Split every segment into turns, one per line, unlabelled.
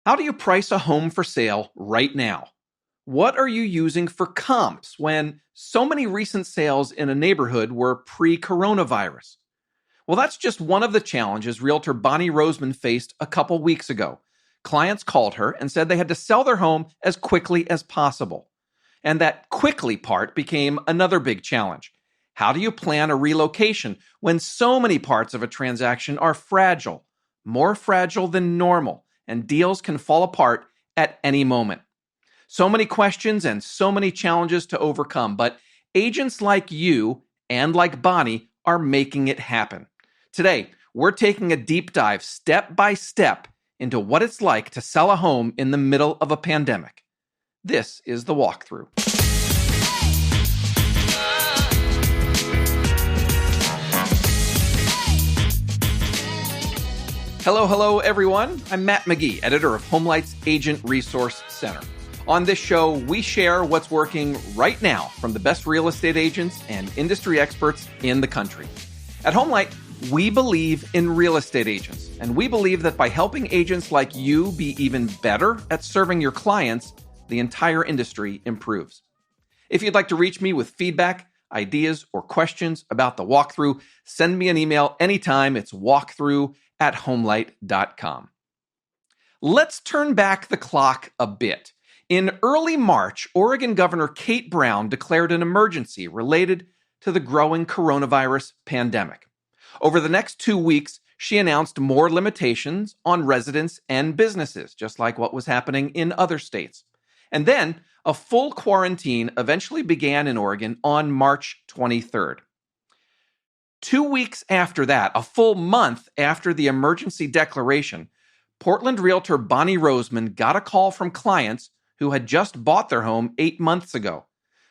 How do you price a home for sale right now? What are you using for comps when so many recent sales in a neighborhood were pre-coronavirus? Well, that's just one of the challenges Realtor Bonnie Roseman faced a couple weeks ago. Clients called her and said they had to sell their home as quickly as possible. And that quickly part became another big challenge. How do you plan a relocation when so many parts of a transaction are fragile, more fragile than normal, and deals can fall apart at any moment? So many questions and so many challenges to overcome, but agents like you and like Bonnie are making it happen. Today, we're taking a deep dive step by step into what it's like to sell a home in the middle of a pandemic. This is the walkthrough. Hello, everyone. I'm Matt McGee, editor of HomeLite's Agent Resource Center. On this show, we share what's working right now from the best real estate agents and industry experts in the country. At HomeLite, we believe in real estate agents, and we believe that by helping agents like you be even better at serving your clients, the entire industry improves. If you'd like to reach me with feedback, ideas, or questions about the walkthrough, send me an email anytime. It's walkthrough@homelite.com. Let's turn back the clock a bit. In early March, Oregon Governor Kate Brown declared an emergency related to the growing coronavirus pandemic. Over the next 2 weeks, she announced more limitations on residents and businesses, just like what was happening in other states. And then a full quarantine eventually began in Oregon on March 23rd. 2 weeks after that, a full month after the emergency declaration, Portland realtor Bonnie Roseman got a call from clients who had just bought their home 8 months ago.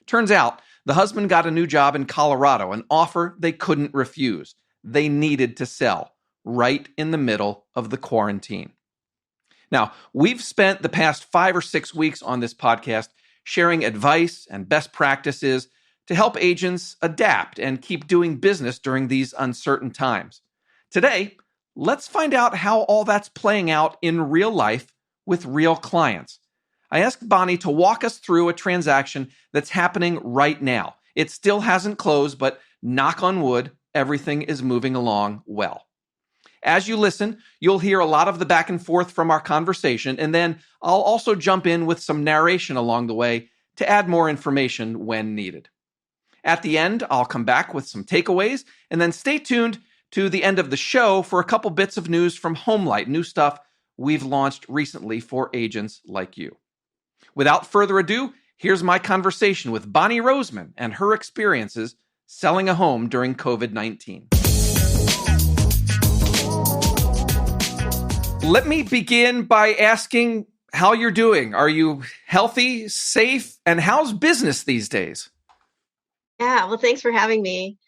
Turns out, the husband got a new job in Colorado, an offer they couldn't refuse. They needed to sell right in the middle of the quarantine. Now, we've spent the past 5 or 6 weeks on this podcast sharing advice and best practices to help agents adapt and keep doing business during these uncertain times. Today, let's find out how all that's playing out in real life with real clients. I asked Bonnie to walk us through a transaction that's happening right now. It still hasn't closed, but knock on wood, everything is moving along well. As you listen, you'll hear a lot of the back and forth from our conversation, and then I'll also jump in with some narration along the way to add more information when needed. At the end, I'll come back with some takeaways, and then stay tuned to the end of the show for a couple bits of news from HomeLite, new stuff we've launched recently for agents like you. Without further ado, here's my conversation with Bonnie Roseman and her experiences selling a home during COVID-19. Let me begin by asking how you're doing. Are you healthy, safe, and how's business these days?
Yeah, well, thanks for having me.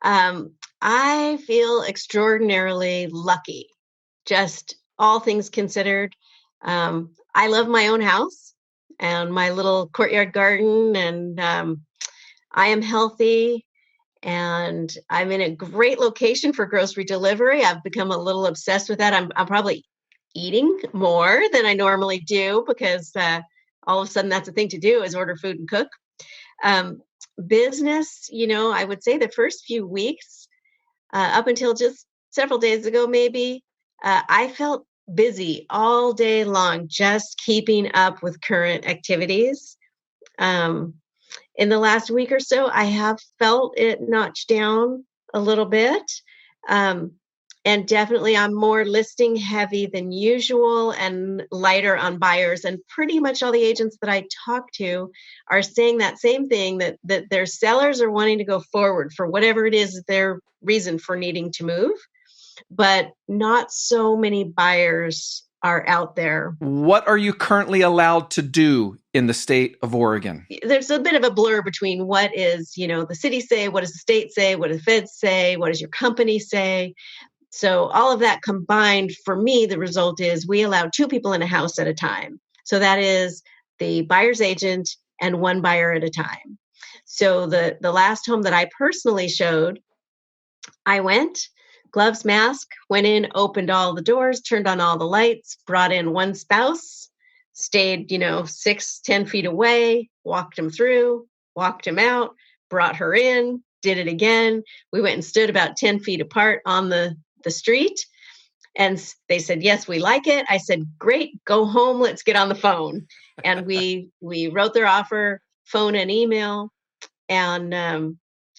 I feel extraordinarily lucky, just all things considered. I love my own house and my little courtyard garden, and I am healthy, and I'm in a great location for grocery delivery. I've become a little obsessed with that. I'm probably eating more than I normally do because all of a sudden that's a thing to do is order food and cook. Business, I would say the first few weeks, up until just several days ago, maybe, I felt busy all day long, just keeping up with current activities. In the last week or so, I have felt it notch down a little bit. And definitely I'm more listing heavy than usual and lighter on buyers. And pretty much all the agents that I talk to are saying that same thing, that their sellers are wanting to go forward for whatever it is their reason for needing to move, but not so many buyers are out there.
What are you currently allowed to do in the state of Oregon?
There's a bit of a blur between what is, the city say, what does the state say, what do the feds say, what does your company say? So all of that combined, for me, the result is we allow 2 people in a house at a time. So that is the buyer's agent and 1 buyer at a time. So the last home that I personally showed, I went, gloves, mask, went in, opened all the doors, turned on all the lights, brought in one spouse, stayed, 6, 10 feet away, walked him through, walked him out, brought her in, did it again. We went and stood about 10 feet apart on the street. And they said, yes, we like it. I said, great, go home. Let's get on the phone. And we wrote their offer, phone and email. And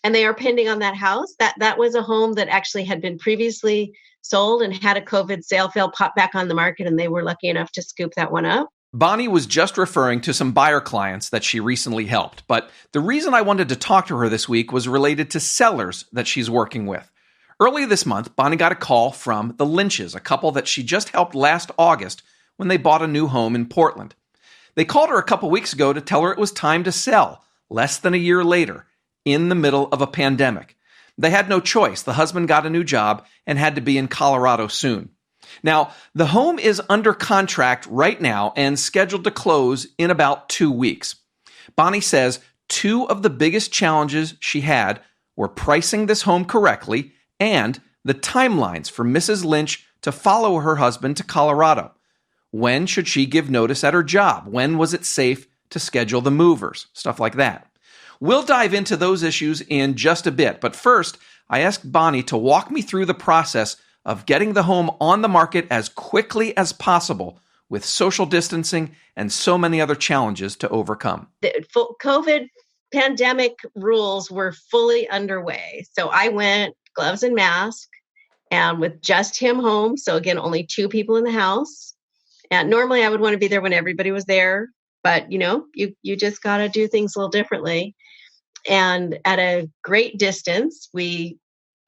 they are pending on that house. That was a home that actually had been previously sold and had a COVID sale fail, pop back on the market. And they were lucky enough to scoop that one up.
Bonnie was just referring to some buyer clients that she recently helped, but the reason I wanted to talk to her this week was related to sellers that she's working with. Early this month, Bonnie got a call from the Lynches, a couple that she just helped last August when they bought a new home in Portland. They called her a couple weeks ago to tell her it was time to sell, less than a year later, in the middle of a pandemic. They had no choice. The husband got a new job and had to be in Colorado soon. Now, the home is under contract right now and scheduled to close in about 2 weeks. Bonnie says 2 of the biggest challenges she had were pricing this home correctly and the timelines for Mrs. Lynch to follow her husband to Colorado. When should she give notice at her job? When was it safe to schedule the movers? Stuff like that. We'll dive into those issues in just a bit, but first, I asked Bonnie to walk me through the process of getting the home on the market as quickly as possible with social distancing and so many other challenges to overcome.
The COVID pandemic rules were fully underway. So I went gloves and mask and with just him home. So again, only 2 people in the house. And normally I would want to be there when everybody was there, but you just got to do things a little differently. And at a great distance,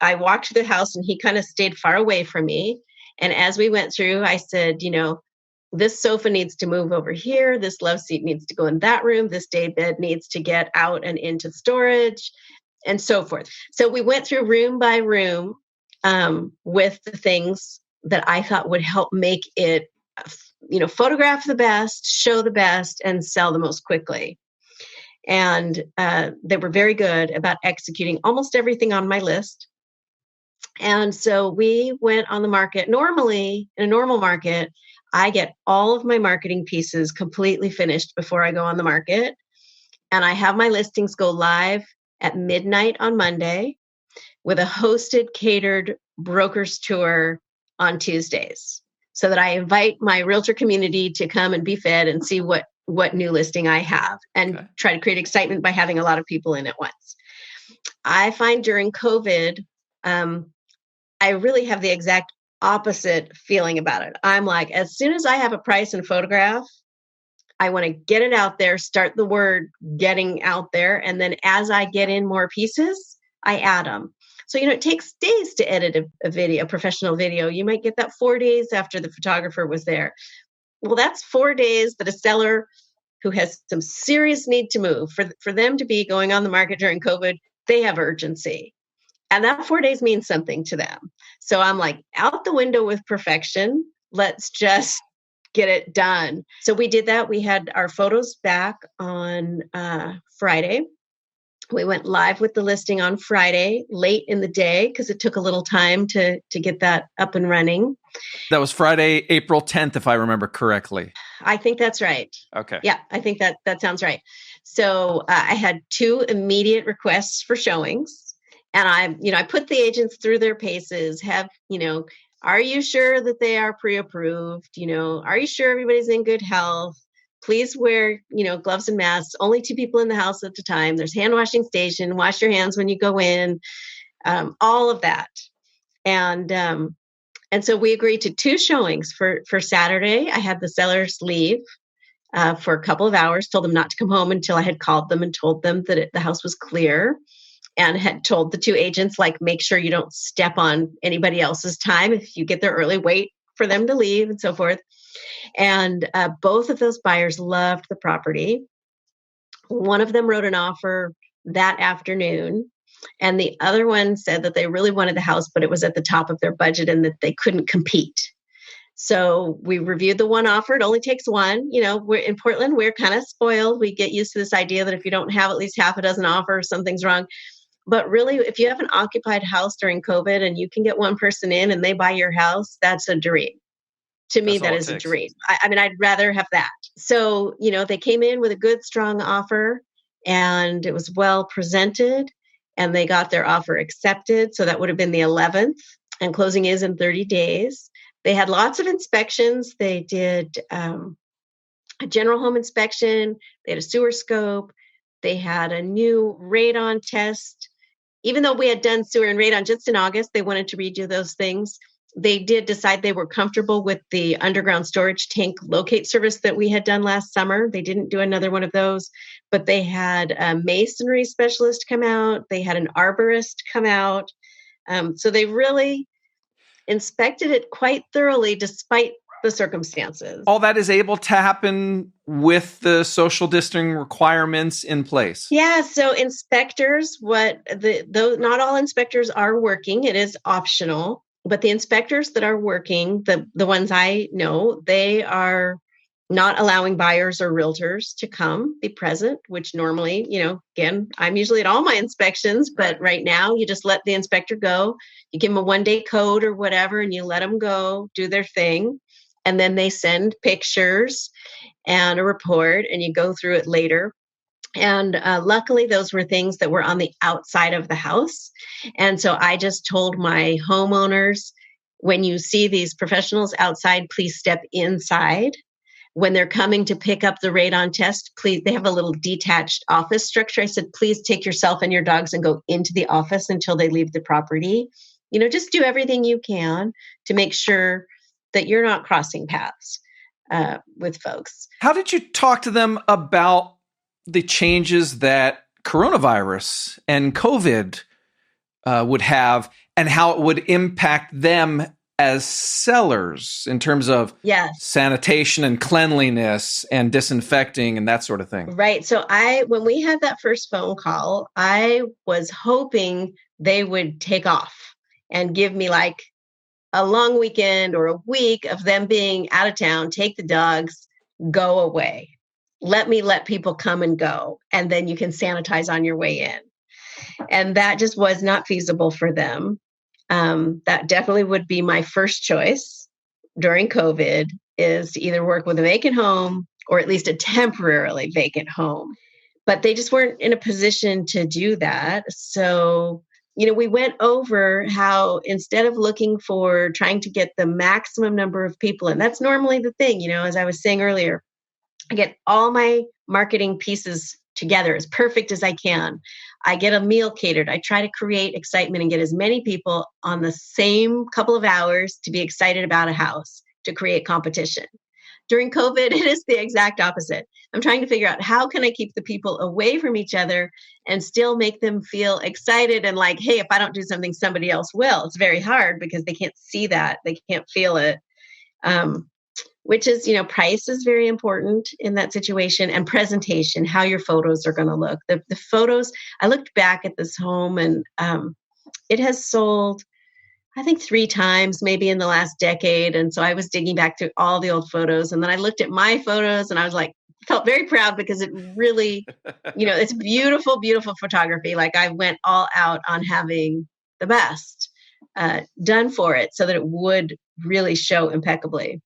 I walked to the house and he kind of stayed far away from me. And as we went through, I said, this sofa needs to move over here. This love seat needs to go in that room. This day bed needs to get out and into storage and so forth. So we went through room by room with the things that I thought would help make it, photograph the best, show the best, and sell the most quickly. And they were very good about executing almost everything on my list. And so we went on the market. Normally, in a normal market, I get all of my marketing pieces completely finished before I go on the market. And I have my listings go live at midnight on Monday with a hosted, catered brokers tour on Tuesdays, so that I invite my realtor community to come and be fed and see what new listing I have and try to create excitement by having a lot of people in at once. I find during COVID, I really have the exact opposite feeling about it. I'm like, as soon as I have a price and photograph, I want to get it out there, start the word getting out there. And then as I get in more pieces, I add them. So, it takes days to edit a professional video. You might get that 4 days after the photographer was there. Well, that's 4 days that a seller who has some serious need to move, for them to be going on the market during COVID, they have urgency. And that 4 days means something to them. So I'm like, out the window with perfection. Let's just get it done. So we did that. We had our photos back on Friday. We went live with the listing on Friday, late in the day, because it took a little time to get that up and running.
That was Friday, April 10th, if I remember correctly.
I think that's right.
Okay.
Yeah, I think that sounds right. So I had 2 immediate requests for showings. And I put the agents through their paces, are you sure that they are pre-approved? Are you sure everybody's in good health? Please wear, gloves and masks, only 2 people in the house at a time. There's hand washing station, wash your hands when you go in, all of that. And so we agreed to 2 showings for Saturday. I had the sellers leave for a couple of hours, told them not to come home until I had called them and told them that the house was clear. And had told the 2 agents, make sure you don't step on anybody else's time. If you get there early, wait for them to leave and so forth. And both of those buyers loved the property. One of them wrote an offer that afternoon. And the other one said that they really wanted the house, but it was at the top of their budget and that they couldn't compete. So we reviewed the one offer. It only takes one. We're in Portland, we're kind of spoiled. We get used to this idea that if you don't have at least half a dozen offers, something's wrong. But really, if you have an occupied house during COVID and you can get one person in and they buy your house, that's a dream. To me,
That's
that
all it
is a
takes.
dream. I mean, I'd rather have that. So, they came in with a good, strong offer and it was well presented and they got their offer accepted. So that would have been the 11th and closing is in 30 days. They had lots of inspections. They did a general home inspection. They had a sewer scope. They had a new radon test. Even though we had done sewer and radon just in August, they wanted to redo those things. They did decide they were comfortable with the underground storage tank locate service that we had done last summer. They didn't do another one of those, but they had a masonry specialist come out. They had an arborist come out. So they really inspected it quite thoroughly despite the circumstances.
All that is able to happen with the social distancing requirements in place.
Yeah, so inspectors, though not all inspectors are working, it is optional, but the inspectors that are working, the ones I know, they are not allowing buyers or realtors to come be present, which normally, again, I'm usually at all my inspections, but right now you just let the inspector go. You give them a 1-day code or whatever, and you let them go do their thing. And then they send pictures and a report, and you go through it later. And luckily, those were things that were on the outside of the house. And so I just told my homeowners, when you see these professionals outside, please step inside. When they're coming to pick up the radon test, please, they have a little detached office structure. I said, please take yourself and your dogs and go into the office until they leave the property. Just do everything you can to make sure that you're not crossing paths with folks.
How did you talk to them about the changes that coronavirus and COVID would have and how it would impact them as sellers in terms of sanitation and cleanliness and disinfecting and that sort of thing?
Right. So when we had that first phone call, I was hoping they would take off and give me like a long weekend or a week of them being out of town, take the dogs, go away. Let people come and go, and then you can sanitize on your way in. And that just was not feasible for them. That definitely would be my first choice during COVID, is to either work with a vacant home or at least a temporarily vacant home. But they just weren't in a position to do that. So, we went over how instead of looking for trying to get the maximum number of people, and that's normally the thing, as I was saying earlier, I get all my marketing pieces together as perfect as I can. I get a meal catered. I try to create excitement and get as many people on the same couple of hours to be excited about a house, to create competition. During COVID, it is the exact opposite. I'm trying to figure out how can I keep the people away from each other and still make them feel excited and like, hey, if I don't do something, somebody else will. It's very hard because they can't see that. They can't feel it. Which is, price is very important in that situation, and presentation, how your photos are going to look. The photos, I looked back at this home and it has sold, I think 3 times maybe in the last decade. And so I was digging back through all the old photos, and then I looked at my photos and I was like, felt very proud because it really, it's beautiful, beautiful photography. Like I went all out on having the best done for it so that it would really show impeccably.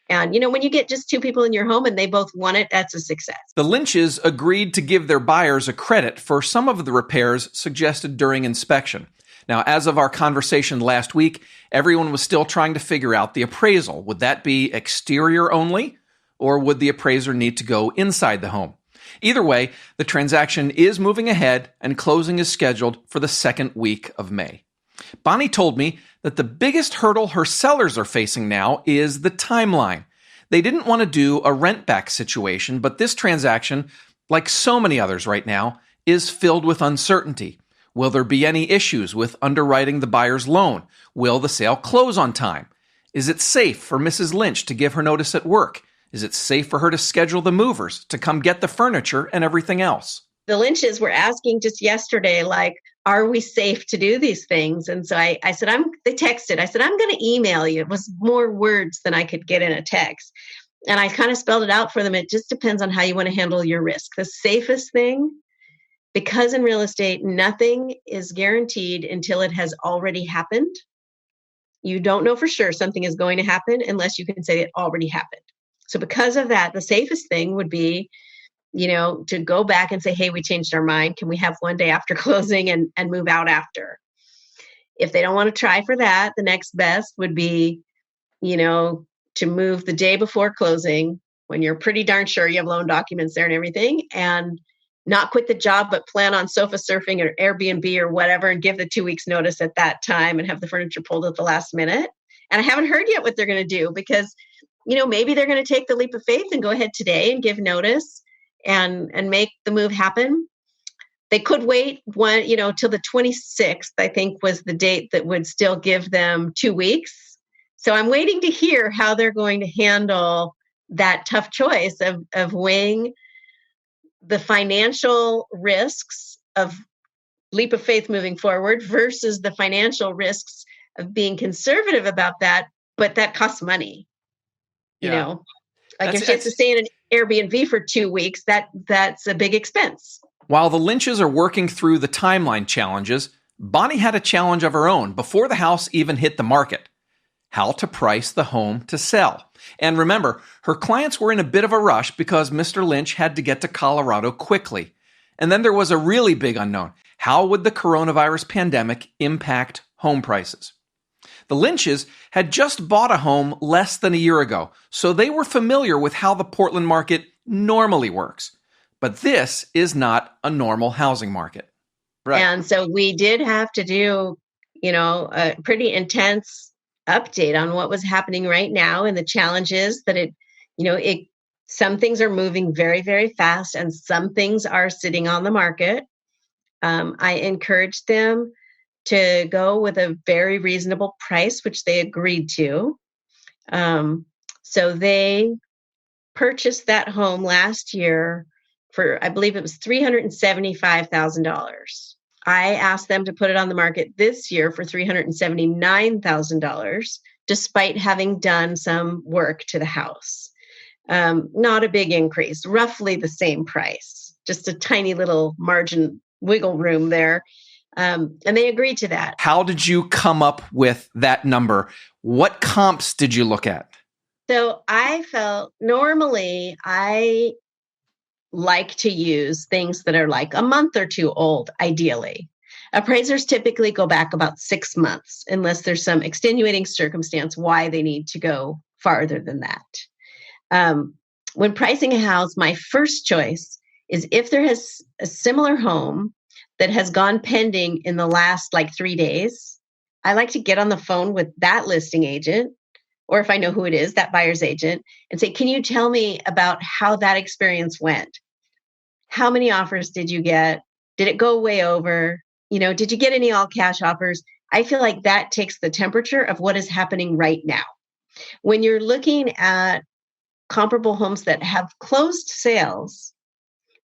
And, when you get just 2 people in your home and they both want it, that's a success.
The Lynches agreed to give their buyers a credit for some of the repairs suggested during inspection. Now, as of our conversation last week, everyone was still trying to figure out the appraisal. Would that be exterior only, or would the appraiser need to go inside the home? Either way, the transaction is moving ahead and closing is scheduled for the second week of May. Bonnie told me that the biggest hurdle her sellers are facing now is the timeline. They didn't want to do a rent-back situation, but this transaction, like so many others right now, is filled with uncertainty. Will there be any issues with underwriting the buyer's loan? Will the sale close on time? Is it safe for Mrs. Lynch to give her notice at work? Is it safe for her to schedule the movers to come get the furniture and everything else?
The Lynches were asking just yesterday, like, are we safe to do these things? And so I said, they texted, I said, I'm going to email you. It was more words than I could get in a text. And I kind of spelled it out for them. It just depends on how you want to handle your risk. The safest thing Because in real estate, nothing is guaranteed until it has already happened. You don't know for sure something is going to happen unless you can say it already happened. So because of that, the safest thing would be, to go back and say, hey, we changed our mind. Can we have one day after closing and move out after? If they don't want to try for that, the next best would be, to move the day before closing when you're pretty darn sure you have loan documents there and everything, and not quit the job, but plan on sofa surfing or Airbnb or whatever, and give the 2 weeks notice at that time and have the furniture pulled at the last minute. And I haven't heard yet what they're going to do, because, maybe they're going to take the leap of faith and go ahead today and give notice and make the move happen. They could wait till the 26th, I think was the date that would still give them 2 weeks. So I'm waiting to hear how they're going to handle that tough choice of weighing the financial risks of leap of faith moving forward versus the financial risks of being conservative about that, but that costs money.
Yeah.
Like if she has to stay in an Airbnb for 2 weeks, that's a big expense.
While the Lynches are working through the timeline challenges, Bonnie had a challenge of her own before the house even hit the market: how to price the home to sell. And remember, her clients were in a bit of a rush because Mr. Lynch had to get to Colorado quickly. And then there was a really big unknown: how would the coronavirus pandemic impact home prices? The Lynches had just bought a home less than a year ago, so they were familiar with how the Portland market normally works. But this is not a normal housing market.
Right. And so we did have to do, a pretty intense update on what was happening right now and the challenges that some things are moving very, very fast and some things are sitting on the market. I encouraged them to go with a very reasonable price, which they agreed to. So they purchased that home last year for, I believe it was $375,000. I asked them to put it on the market this year for $379,000, despite having done some work to the house. Not a big increase, roughly the same price, just a tiny little margin wiggle room there. And they agreed to that.
How did you come up with that number? What comps did you look at?
So I felt normally I like to use things that are like a month or two old, ideally. Appraisers typically go back about 6 months, unless there's some extenuating circumstance why they need to go farther than that. When pricing a house, my first choice is if there has a similar home that has gone pending in the last 3 days, I like to get on the phone with that listing agent, or if I know who it is, that buyer's agent, and say, can you tell me about how that experience went? How many offers did you get? Did it go way over? Did you get any all cash offers? I feel like that takes the temperature of what is happening right now. When you're looking at comparable homes that have closed sales,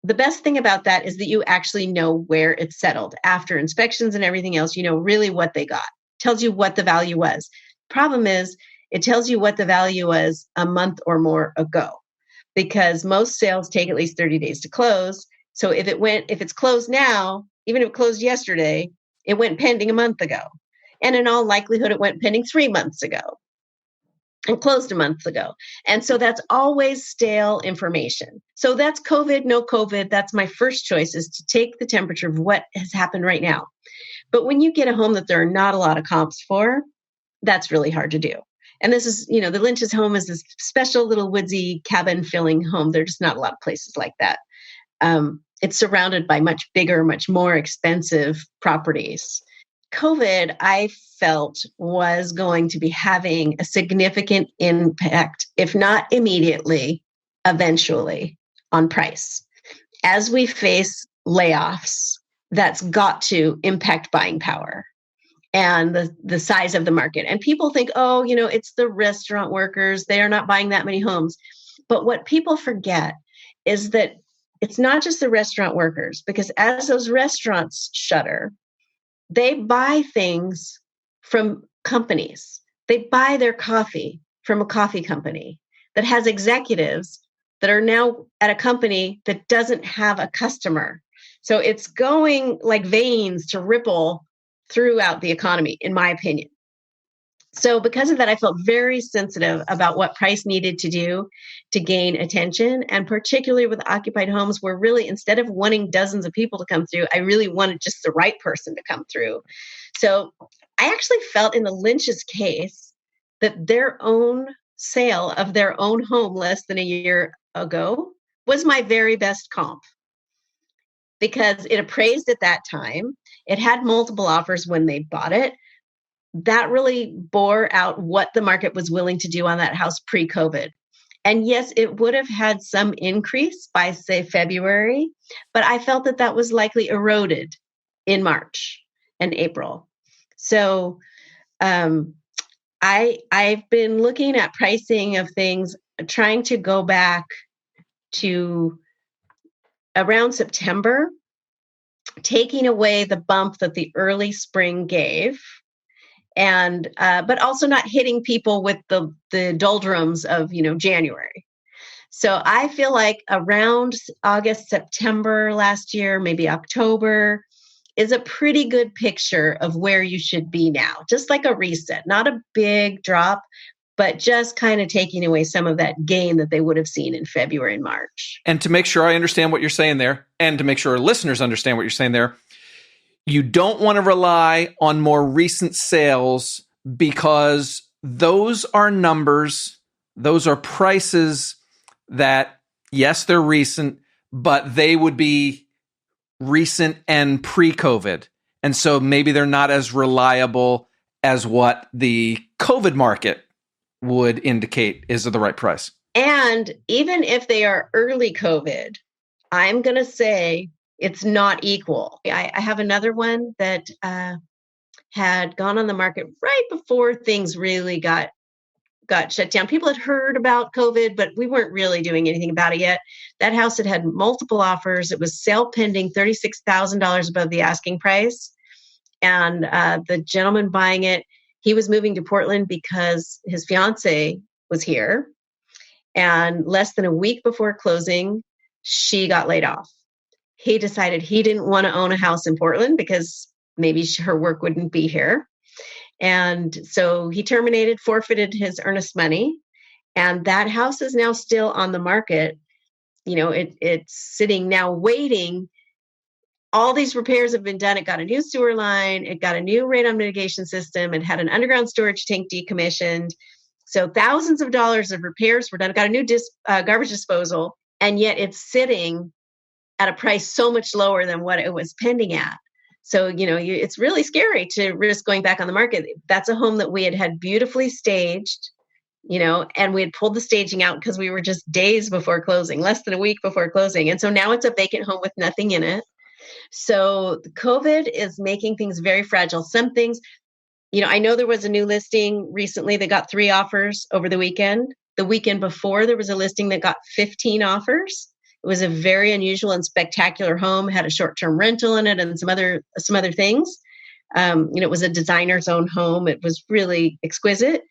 the best thing about that is that you actually know where it's settled after inspections and everything else. You know really what they got. Tells you what the value was. Problem is, it tells you what the value was a month or more ago, because most sales take at least 30 days to close. So if it's closed now, even if it closed yesterday, it went pending a month ago. And in all likelihood, it went pending 3 months ago and closed a month ago. And so that's always stale information. So that's COVID, no COVID. That's my first choice, is to take the temperature of what has happened right now. But when you get a home that there are not a lot of comps for, that's really hard to do. And this is, the Lynch's home is this special little woodsy cabin filling home. There's just not a lot of places like that. It's surrounded by much bigger, much more expensive properties. COVID, I felt, was going to be having a significant impact, if not immediately, eventually, on price. As we face layoffs, that's got to impact buying power and the size of the market. And people think, it's the restaurant workers. They are not buying that many homes. But what people forget is that it's not just the restaurant workers, because as those restaurants shutter, they buy things from companies. They buy their coffee from a coffee company that has executives that are now at a company that doesn't have a customer. So it's going like veins to ripple throughout the economy, in my opinion. So because of that, I felt very sensitive about what price needed to do to gain attention. And particularly with occupied homes, where really instead of wanting dozens of people to come through, I really wanted just the right person to come through. So I actually felt in the Lynch's case that their own sale of their own home less than a year ago was my very best comp, because it appraised at that time. It had multiple offers when they bought it. That really bore out what the market was willing to do on that house pre-COVID. And yes, it would have had some increase by, say, February, but I felt that that was likely eroded in March and April. So I've been looking at pricing of things, trying to go back to around September, taking away the bump that the early spring gave, and but also not hitting people with the doldrums of January. So I feel like around August, September last year, maybe October, is a pretty good picture of where you should be now. Just like a reset, not a big drop, but just kind of taking away some of that gain that they would have seen in February and March.
And to make sure I understand what you're saying there, and to make sure our listeners understand what you're saying there, you don't want to rely on more recent sales, because those are numbers, those are prices that, yes, they're recent, but they would be recent and pre-COVID. And so maybe they're not as reliable as what the COVID market would indicate is the right price.
And even if they are early COVID, I'm going to say it's not equal. I have another one that had gone on the market right before things really got shut down. People had heard about COVID, but we weren't really doing anything about it yet. That house had multiple offers. It was sale pending, $36,000 above the asking price. And the gentleman buying it, he was moving to Portland because his fiance was here. And less than a week before closing, she got laid off. He decided he didn't want to own a house in Portland because maybe her work wouldn't be here. And so he forfeited his earnest money. And that house is now still on the market. It's sitting now waiting. All these repairs have been done. It got a new sewer line. It got a new radon mitigation system. It had an underground storage tank decommissioned. So thousands of dollars of repairs were done. It got a new garbage disposal. And yet it's sitting at a price so much lower than what it was pending at. So, it's really scary to risk going back on the market. That's a home that we had beautifully staged, and we had pulled the staging out because we were just days before closing, less than a week before closing. And so now it's a vacant home with nothing in it. So COVID is making things very fragile. Some things, I know there was a new listing recently that got 3 offers over the weekend. The weekend before, there was a listing that got 15 offers. It was a very unusual and spectacular home, had a short-term rental in it and some other things. It was a designer's own home. It was really exquisite.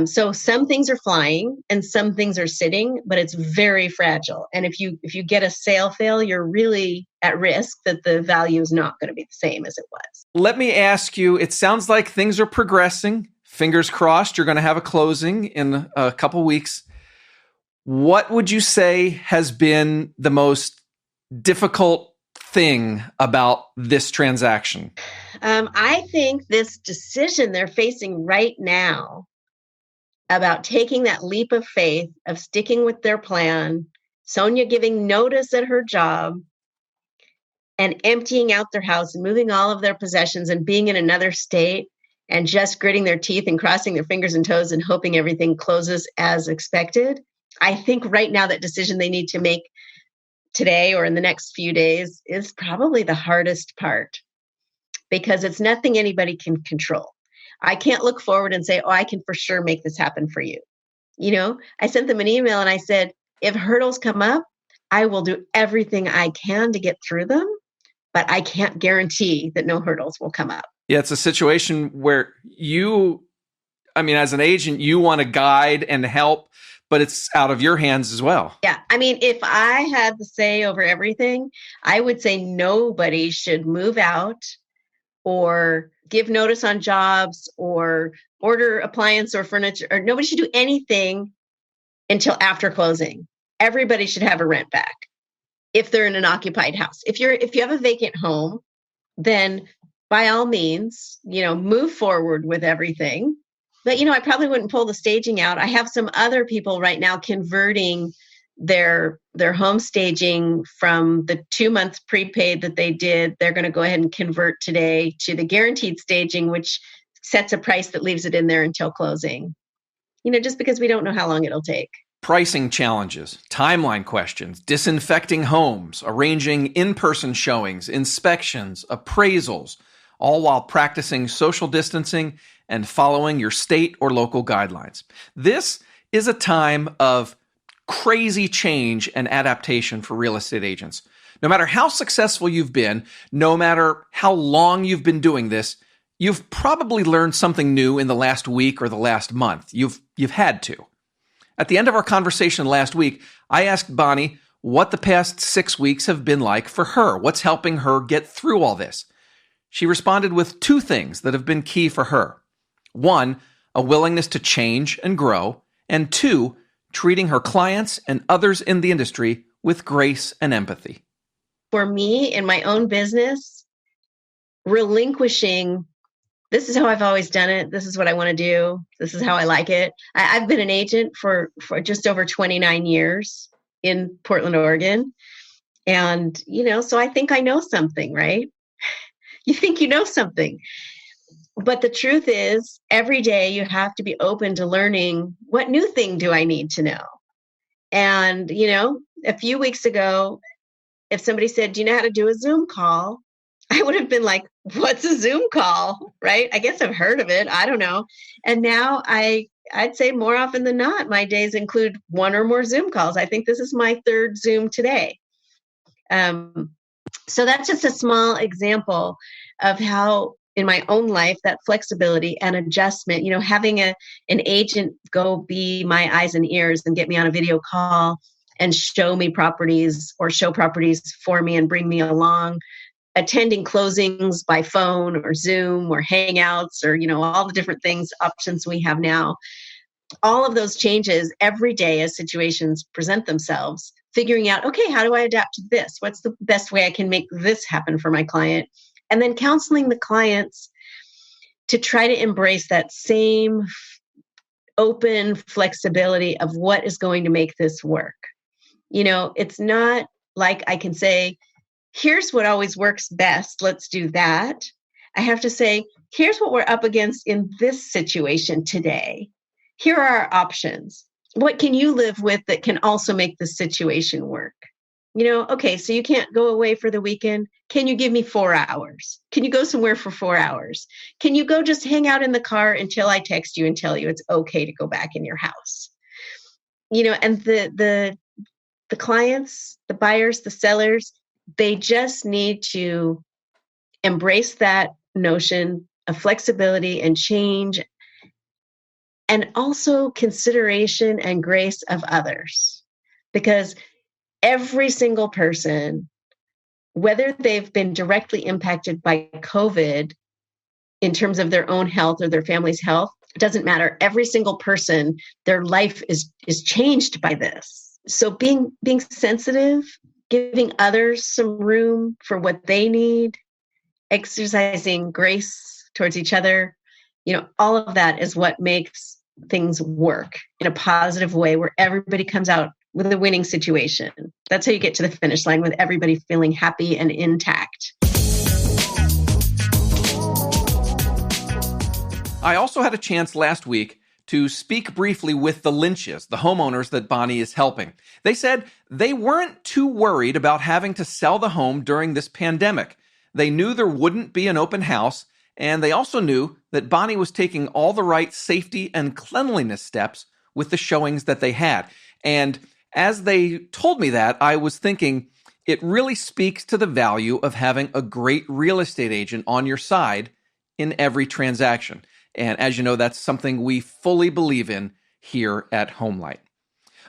So some things are flying and some things are sitting, but it's very fragile. And if you get a sale fail, you're really at risk that the value is not going to be the same as it was.
Let me ask you, it sounds like things are progressing. Fingers crossed, you're going to have a closing in a couple weeks. What would you say has been the most difficult thing about this transaction?
I think this decision they're facing right now about taking that leap of faith of sticking with their plan, Sonia giving notice at her job and emptying out their house and moving all of their possessions and being in another state and just gritting their teeth and crossing their fingers and toes and hoping everything closes as expected. I think right now that decision they need to make today or in the next few days is probably the hardest part, because it's nothing anybody can control. I can't look forward and say, I can for sure make this happen for you. I sent them an email and I said, if hurdles come up, I will do everything I can to get through them, but I can't guarantee that no hurdles will come up.
Yeah, it's a situation where as an agent, you want to guide and help, but it's out of your hands as well.
Yeah. I mean, if I had the say over everything, I would say nobody should move out or give notice on jobs or order appliance or furniture, or nobody should do anything until after closing. Everybody should have a rent back if they're in an occupied house. If you have a vacant home, then by all means, move forward with everything. But, I probably wouldn't pull the staging out. I have some other people right now converting their home staging from the 2 months prepaid that they did. They're going to go ahead and convert today to the guaranteed staging, which sets a price that leaves it in there until closing. Just because we don't know how long it'll take.
Pricing challenges, timeline questions, disinfecting homes, arranging in-person showings, inspections, appraisals, all while practicing social distancing and following your state or local guidelines. This is a time of crazy change and adaptation for real estate agents. No matter how successful you've been, no matter how long you've been doing this, you've probably learned something new in the last week or the last month. You've had to. At the end of our conversation last week, I asked Bonnie what the past 6 weeks have been like for her. What's helping her get through all this? She responded with 2 things that have been key for her. 1, a willingness to change and grow, and 2, treating her clients and others in the industry with grace and empathy.
For me, in my own business, relinquishing, this is how I've always done it. This is what I want to do. This is how I like it. I've been an agent for just over 29 years in Portland, Oregon. And, so I think I know something, right? You think you know something. But the truth is, every day you have to be open to learning, what new thing do I need to know? And, a few weeks ago, if somebody said, do you know how to do a Zoom call? I would have been like, what's a Zoom call? Right? I guess I've heard of it. I don't know. And now I'd say more often than not, my days include 1 or more Zoom calls. I think this is my 3rd Zoom today. So that's just a small example of how in my own life, that flexibility and adjustment, having an agent go be my eyes and ears and get me on a video call and show me properties or show properties for me and bring me along, attending closings by phone or Zoom or Hangouts or, all the different options we have now. All of those changes every day as situations present themselves, figuring out, okay, how do I adapt to this? What's the best way I can make this happen for my client? And then counseling the clients to try to embrace that same open flexibility of what is going to make this work. It's not like I can say, here's what always works best. Let's do that. I have to say, here's what we're up against in this situation today. Here are our options. What can you live with that can also make the situation work? Okay, so you can't go away for the weekend. Can you give me 4 hours? Can you go somewhere for 4 hours? Can you go just hang out in the car until I text you and tell you it's okay to go back in your house? And the clients, the buyers, the sellers, they just need to embrace that notion of flexibility and change, and also consideration and grace of others. Because every single person, whether they've been directly impacted by COVID in terms of their own health or their family's health, it doesn't matter. Every single person, their life is changed by this. So being sensitive, giving others some room for what they need, exercising grace towards each other, all of that is what makes things work in a positive way where everybody comes out with a winning situation. That's how you get to the finish line, with everybody feeling happy and intact.
I also had a chance last week to speak briefly with the Lynches, the homeowners that Bonnie is helping. They said they weren't too worried about having to sell the home during this pandemic. They knew there wouldn't be an open house, and they also knew that Bonnie was taking all the right safety and cleanliness steps with the showings that they had. And as they told me that, I was thinking it really speaks to the value of having a great real estate agent on your side in every transaction. And as you know, that's something we fully believe in here at HomeLite.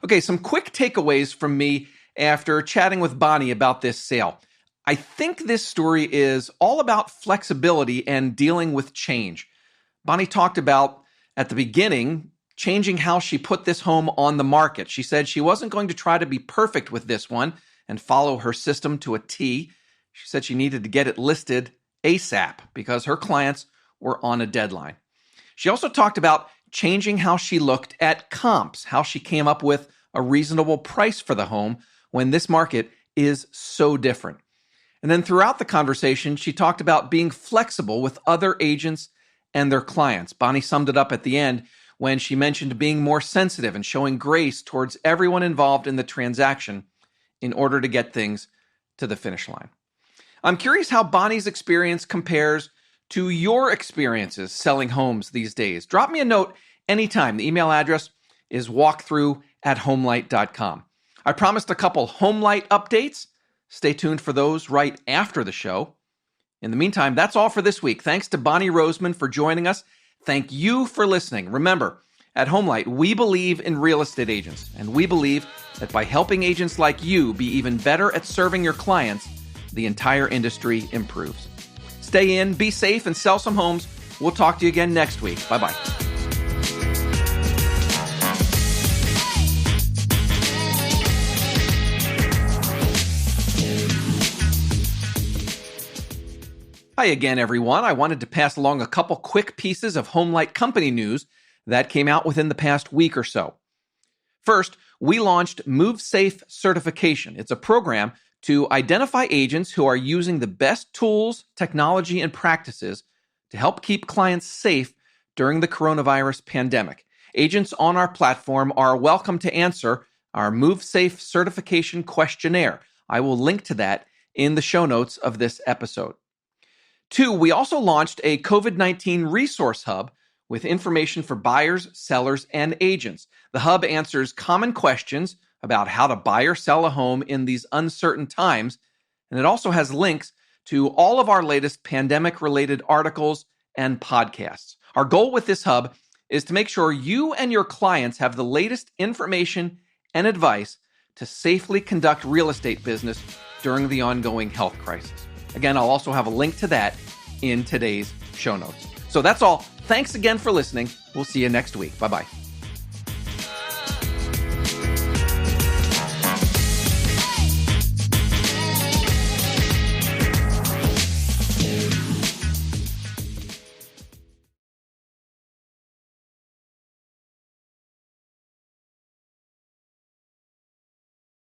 Okay, some quick takeaways from me after chatting with Bonnie about this sale. I think this story is all about flexibility and dealing with change. Bonnie talked about, at the beginning, changing how she put this home on the market. She said she wasn't going to try to be perfect with this one and follow her system to a T. She said she needed to get it listed ASAP because her clients were on a deadline. She also talked about changing how she looked at comps, how she came up with a reasonable price for the home when this market is so different. And then throughout the conversation, she talked about being flexible with other agents and their clients. Bonnie summed it up at the end when she mentioned being more sensitive and showing grace towards everyone involved in the transaction in order to get things to the finish line. I'm curious how Bonnie's experience compares to your experiences selling homes these days. Drop me a note anytime. The email address is walkthrough@homelite.com. I promised a couple HomeLite updates. Stay tuned for those right after the show. In the meantime, that's all for this week. Thanks to Bonnie Roseman for joining us. Thank you for listening. Remember, at HomeLite, we believe in real estate agents, and we believe that by helping agents like you be even better at serving your clients, the entire industry improves. Stay in, be safe, and sell some homes. We'll talk to you again next week. Bye-bye. Hi again, everyone. I wanted to pass along a couple quick pieces of HomeLite company news that came out within the past week or so. First, we launched MoveSafe Certification. It's a program to identify agents who are using the best tools, technology, and practices to help keep clients safe during the coronavirus pandemic. Agents on our platform are welcome to answer our MoveSafe Certification questionnaire. I will link to that in the show notes of this episode. 2, we also launched a COVID-19 resource hub with information for buyers, sellers, and agents. The hub answers common questions about how to buy or sell a home in these uncertain times, and it also has links to all of our latest pandemic-related articles and podcasts. Our goal with this hub is to make sure you and your clients have the latest information and advice to safely conduct real estate business during the ongoing health crisis. Again, I'll also have a link to that in today's show notes. So that's all. Thanks again for listening. We'll see you next week. Bye-bye.